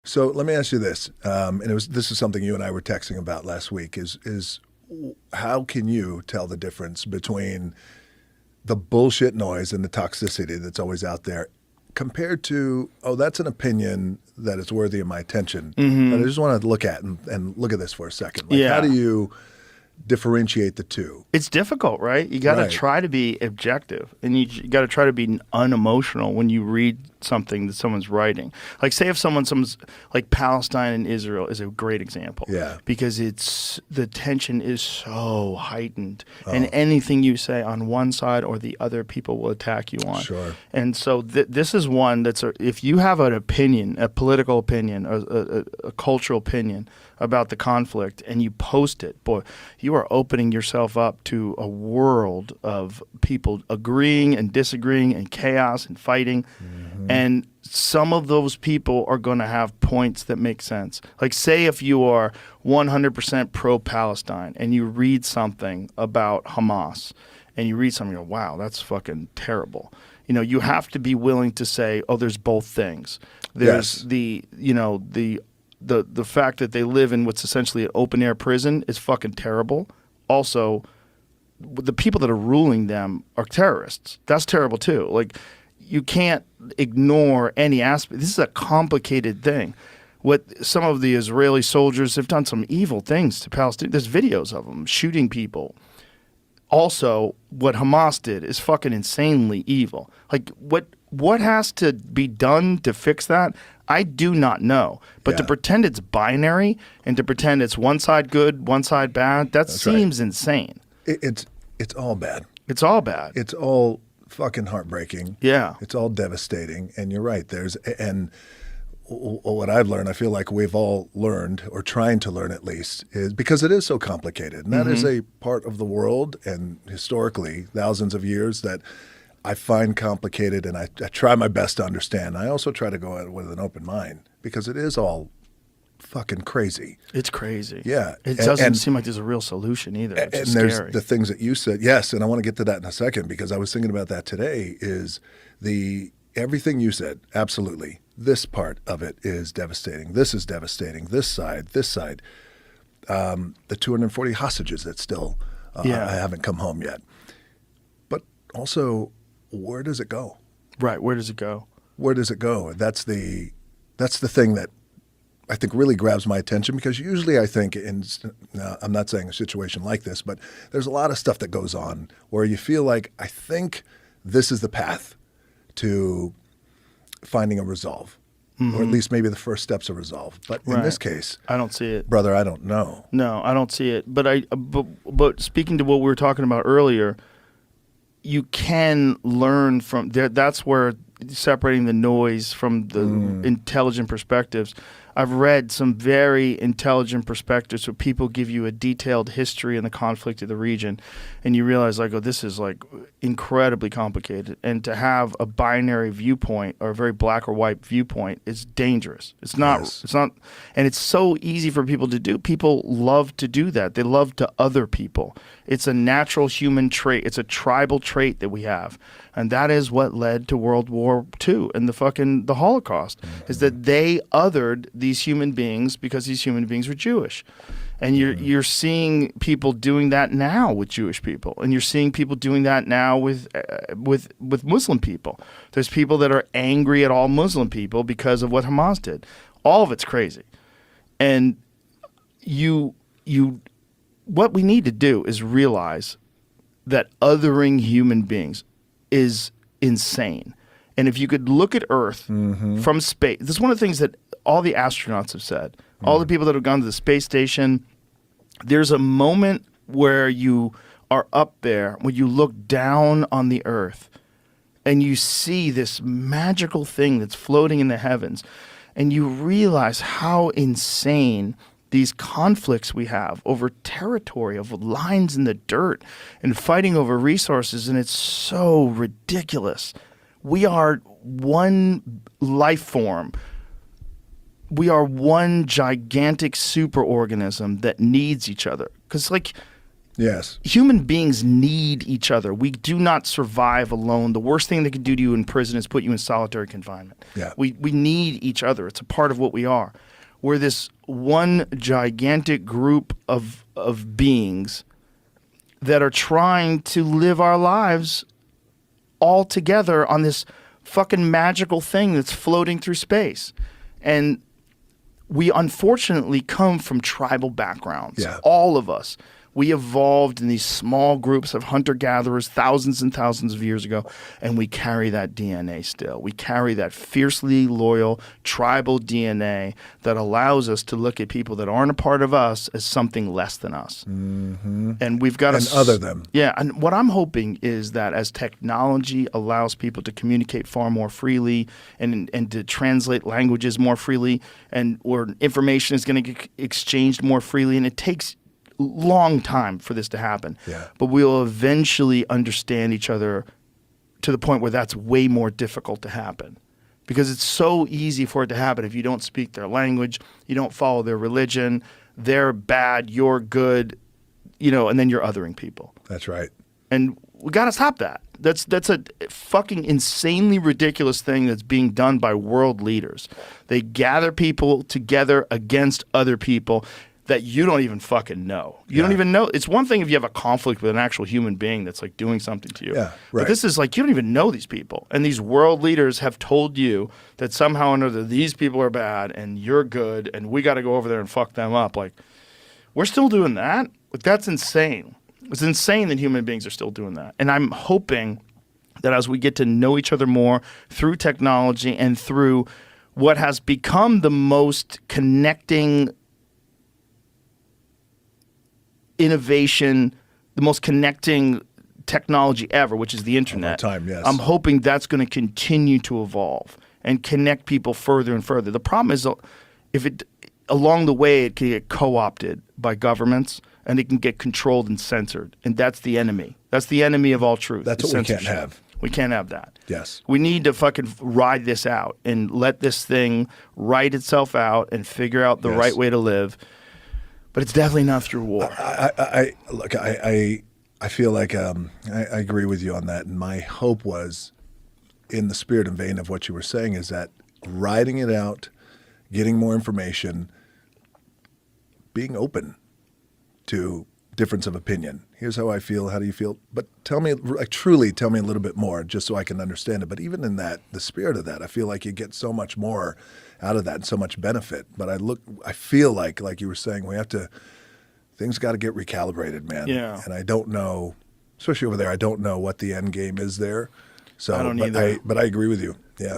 So let me ask you this, and this is something you and I were texting about last week, is how can you tell the difference between the bullshit noise and the toxicity that's always out there compared to, oh, that's an opinion that is worthy of my attention. But I just want to look at and look at this for a second. Like, how do you differentiate the two? It's difficult, right? You got to try to be objective, and you got to try to be unemotional when you read something that someone's writing. Like, say if someone's like Palestine and Israel is a great example. Yeah. Because the tension is so heightened, and anything you say on one side or the other, people will attack you on. Sure. And so this is one that's if you have an opinion, a political opinion, a cultural opinion about the conflict, and you post it, boy, you are opening yourself up to a world of people agreeing and disagreeing and chaos and fighting. And some of those people are going to have points that make sense. Like, say if you are 100% pro-Palestine and you read something about Hamas and you read something and go, wow, that's fucking terrible. You know, you have to be willing to say, oh, there's both things. There's the fact that they live in what's essentially an open-air prison is fucking terrible. Also, the people that are ruling them are terrorists. That's terrible too. Like, you can't ignore any aspect. This is a complicated thing. What some of the Israeli soldiers have done, some evil things to Palestine. There's videos of them shooting people. Also, what Hamas did is fucking insanely evil. Like, what has to be done to fix that? I do not know. But to pretend it's binary and to pretend it's one side good, one side bad, that seems insane. It's all bad. It's all bad. It's all fucking heartbreaking. Yeah. It's all devastating. And you're right. And what I've learned, I feel like we've all learned, or trying to learn at least, is because it is so complicated. And that is a part of the world, and historically, thousands of years, that I find complicated, and I try my best to understand. I also try to go at it with an open mind, because it is all fucking crazy. It's crazy. Yeah. It doesn't seem like there's a real solution either. It's and just there's scary. the things that you said. Yes, and I want to get to that in a second, because I was thinking about that today, is everything you said, absolutely. This part of it is devastating. This is devastating. This side. The 240 hostages that still haven't come home yet. But also, where does it go? Right. Where does it go? Where does it go? That's the thing that I think really grabs my attention, because usually I think now I'm not saying a situation like this, but there's a lot of stuff that goes on where you feel like, I think this is the path to finding a resolve, or at least maybe the first steps of resolve. But in this case, I don't see it, brother. I don't know. No, I don't see it. But speaking to what we were talking about earlier, you can learn from there. That's where separating the noise from the intelligent perspectives. I've read some very intelligent perspectives where people give you a detailed history and the conflict of the region, and you realize, like, oh, this is like incredibly complicated. And to have a binary viewpoint or a very black or white viewpoint is dangerous. It's not. Yes. It's not, and it's so easy for people to do. People love to do that. They love to other people. It's a natural human trait. It's a tribal trait that we have. And that is what led to World War II and the Holocaust, is that they othered these human beings because these human beings were Jewish. And you're seeing people doing that now with Jewish people, and you're seeing people doing that now with Muslim people. There's people that are angry at all Muslim people because of what Hamas did. All of it's crazy. And what we need to do is realize that othering human beings is insane. And if you could look at Earth from space, this is one of the things that all the astronauts have said, all the people that have gone to the space station, there's a moment where you are up there, when you look down on the Earth and you see this magical thing that's floating in the heavens, and you realize how insane these conflicts we have over territory, of lines in the dirt, and fighting over resources, and it's so ridiculous. We are one life form. We are one gigantic superorganism that needs each other. Because, like, Yes. Human beings need each other. We do not survive alone. The worst thing they could do to you in prison is put you in solitary confinement. Yeah. We need each other. It's a part of what we are. We're this one gigantic group of beings that are trying to live our lives all together on this fucking magical thing that's floating through space. And we unfortunately come from tribal backgrounds. Yeah. All of us. We evolved in these small groups of hunter-gatherers thousands and thousands of years ago, and we carry that DNA still. We carry that fiercely loyal tribal DNA that allows us to look at people that aren't a part of us as something less than us. Mm-hmm. And we've got to other them. Yeah, and what I'm hoping is that as technology allows people to communicate far more freely and to translate languages more freely, and where information is going to get exchanged more freely, and it takes long time for this to happen. Yeah. But we'll eventually understand each other to the point where that's way more difficult to happen. Because it's so easy for it to happen if you don't speak their language, you don't follow their religion, they're bad, you're good, and then you're othering people. That's right. And we got to stop that. That's a fucking insanely ridiculous thing that's being done by world leaders. They gather people together against other people that you don't even fucking know. You don't even know. It's one thing if you have a conflict with an actual human being that's like doing something to you. Yeah, right. But this is like you don't even know these people. And these world leaders have told you that somehow or another these people are bad and you're good and we got to go over there and fuck them up. Like, we're still doing that? Like, that's insane. It's insane that human beings are still doing that. And I'm hoping that as we get to know each other more through technology and through what has become the most connecting innovation, the most connecting technology ever, which is the internet. Time, yes. I'm hoping that's going to continue to evolve and connect people further and further. The problem is if it along the way it can get co-opted by governments and it can get controlled and censored, and that's the enemy. That's the enemy of all truth. That's what we can't have. We can't have that. Yes. We need to fucking ride this out and let this thing write itself out and figure out the right way to live. But it's definitely not through war. I feel like I agree with you on that. And my hope was, in the spirit and vein of what you were saying, is that riding it out, getting more information, being open to difference of opinion. Here's how I feel. How do you feel? But tell me, truly tell me a little bit more just so I can understand it. But even in that, the spirit of that, I feel like you get so much more out of that and so much benefit. But I feel like you were saying, things got to get recalibrated, man. Yeah. And I don't know, especially over there, I don't know what the end game is there. So, I don't either. But I agree with you. Yeah.